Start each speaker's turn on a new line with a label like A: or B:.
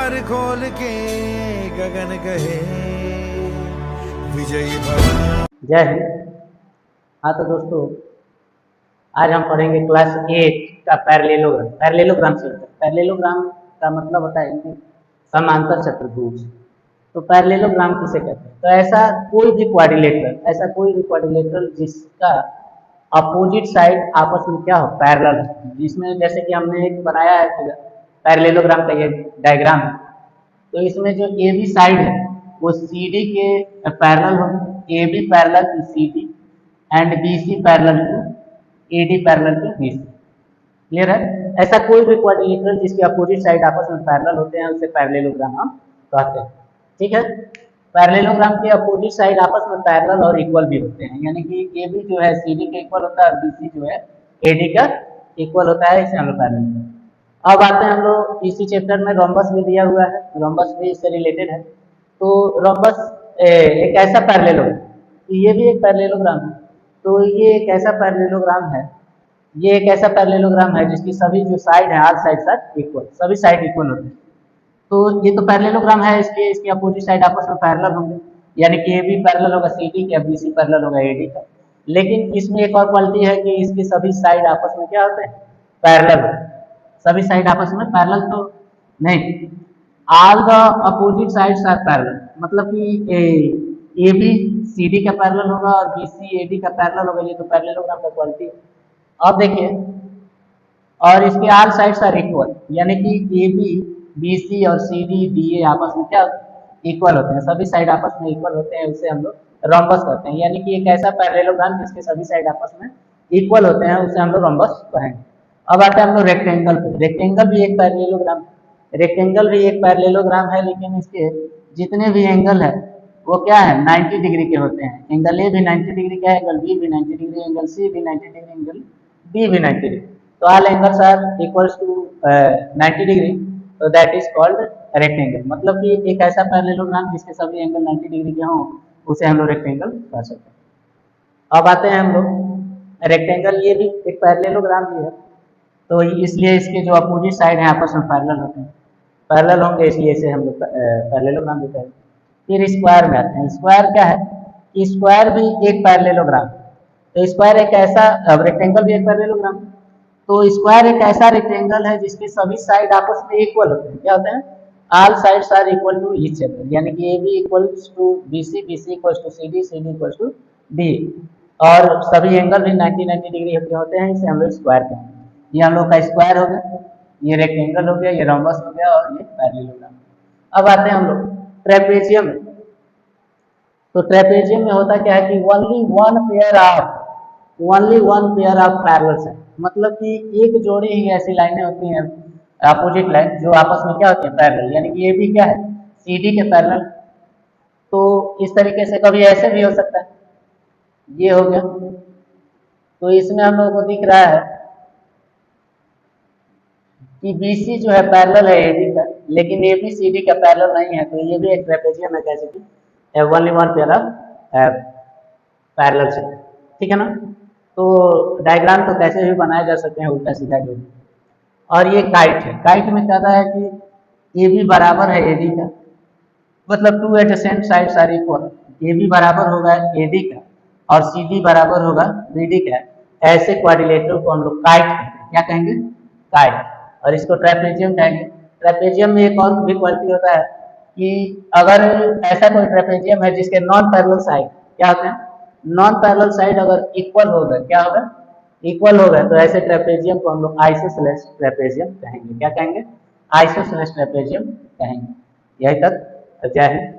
A: द्वार खोल के गगन कहे विजयी भव।
B: जय हिंद। हाँ तो दोस्तों, आज हम पढ़ेंगे क्लास 8 का पैरेललोग्राम। पैरेललोग्राम से पैरेललोग्राम का मतलब होता है कि समांतर चतुर्भुज। तो पैरेललोग्राम किसे कहते हैं? तो ऐसा कोई भी क्वाड्रिलेटरल जिसका अपोजिट साइड आपस में क्या हो, पैरेलल, जिसमें जैसे कि हमने एक बनाया है पैरेललोग्राम का ये डायग्राम है। तो इसमें जो ए बी साइड है वो सी डी के पैरेलल होगी, A B parallel to C D and B C parallel to A D parallel to B C. Clear है? ऐसा कोई भी क्वाड्रिलेटरल जिसके अपोजिट साइड आपस में पैरेलल होते हैं उसे पैरेललोग्राम हम कहते हैं। ठीक है? पैरेललोग्राम के अपोजिट साइड आपस में पैरेलल और इक्वल भी होते हैं, यानी कि ए बी जो है सी डी के इक्वल होता है और बी सी जो है ए डी का इक्वल होता है, इसे हम लोग पैरेलल। अब आते हैं हम लोग इसी चैप्टर में रोम्बस भी दिया हुआ है, रोम्बस भी इससे रिलेटेड है। तो रोम्बस एक ऐसा पैरेललोग्राम, ये भी एक पैरेललोग्राम है। तो ये एक ऐसा पैरेललोग्राम है, ये एक ऐसा पैरेललोग्राम है जिसकी सभी जो साइड है, ऑल साइड्स आर इक्वल, सभी साइड इक्वल होते हैं। तो ये तो पैरेललोग्राम है, इसलिए इसके अपोजिट साइड आपस में पैरेलल होंगे, यानी कि ए बी पैरेलल होगा सी डी का, बी सी पैरेलल होगा ए डी का। लेकिन इसमें एक और क्वालिटी है कि इसके सभी साइड आपस में क्या होते हैं, पैरेलल होते हैं। सभी साइड आपस में पैरेलल तो नहीं, all the opposite sides are parallel, मतलब कि ए बी सी डी का पैरेलल होगा और बी सी ए डी का पैरेलल होगा। ये तो पैरेललोग्राम का क्वालिटी है। अब देखिए, और इसके ऑल साइड्स आर इक्वल, यानी कि ए बी बी सी और सी डी डी ए आपस में क्या इक्वल होते हैं, सभी साइड आपस में इक्वल होते हैं, उसे हम लोग रोम्बस कहते हैं। यानी कि एक ऐसा पैरेललोग्राम जिसके सभी साइड आपस में इक्वल होते हैं उसे हम लोग रोम्बस कहेंगे। अब आते हैं हम लोग रेक्टेंगल पे। रेक्टेंगल भी एक पैरेललोग्राम है, रेक्टेंगल भी एक पैरेललोग्राम है, लेकिन इसके जितने भी एंगल है वो क्या है, 90 डिग्री के होते हैं। एंगल ए भी 90 डिग्री का है, एंगल बी भी 90 डिग्री, एंगल सी भी 90 डिग्री, एंगल डी भी 90 डिग्री। तो all angles are equals to 90 degree, तो दैट इज कॉल्ड रेक्टेंगल। मतलब कि एक ऐसा पैरेललोग्राम जिसके सभी एंगल 90 डिग्री के हों उसे हम लोग रेक्टेंगल कह सकते हैं। अब आते हैं हम लोग रेक्टेंगल, ये भी एक पैरेललोग्राम भी है, तो इसलिए इसके जो अपोजिट साइड है आपस में पैरेलल होते हैं, पैरेलल होंगे, इसलिए इसे हम लोग पैरेललोग्राम भी कहते हैं। फिर स्क्वायर में आते हैं। स्क्वायर क्या है? स्क्वायर भी एक पैरेललोग्राम। तो स्क्वायर एक ऐसा, अब रेक्टेंगल भी एक पैरेललोग्राम, तो स्क्वायर एक ऐसा रेक्टेंगल है जिसके सभी साइड आपस में इक्वल होते हैं। क्या होते हैं? All sides are equal to each other, यानी कि A B equals to B C equals to C D equals to D, और सभी एंगल भी 90 डिग्री के होते हैं, इसे हम लोग स्क्वायर कहते हैं। ये हम लोग का स्क्वायर हो गया, ये रेक्टेंगल हो गया, ये रोम्बस हो गया और ये पैरेललोग्राम। अब आते हैं हम लोग ट्रेपेजियम। तो ट्रेपेजियम में होता क्या है कि only one pair of parallels है, मतलब कि एक जोड़ी ही ऐसी लाइनें होती हैं अपोजिट लाइन जो आपस में क्या होती है, पैरेलल, यानी कि ये भी क्या है, सी डी के पैरेलल। तो इस तरीके से कभी ऐसे भी हो सकता है, ये हो गया। तो इसमें हम लोगों को दिख रहा है कि BC जो है पैरेलल है AD का, लेकिन AB CD का पैरेलल नहीं है, तो ये भी एक ट्रेपेजियम है, जैसे कि only one pair of parallel से। ठीक है ना? तो डायग्राम तो कैसे भी बनाए जा सकते हैं, उल्टा सीधा जो। और ये काइट है। काइट में कहता है कि AB बराबर है AD का, मतलब two adjacent sides are equal. AB बराबर होगा AD का और CD बराबर होगा BD का। ऐसे क्वाड्रिलेटरल को हम लोग काइट कहते हैं। क्या कहेंगे? काइट। और इसको ट्रेपेजियम कहेंगे। ट्रेपेजियम में एक और भी क्वालिटी होता है कि अगर ऐसा कोई ट्रेपेजियम है जिसके नॉन पैरेलल साइड क्या होते हैं, नॉन पैरेलल साइड अगर इक्वल होगा, क्या होगा, इक्वल होगा, तो ऐसे ट्रेपेजियम को हम लोग आइसोसेलेस ट्रेपेजियम कहेंगे। क्या कहेंगे? आइसोसेलेस ट्रेपेजियम कहेंगे। यही तक। जय हिंद।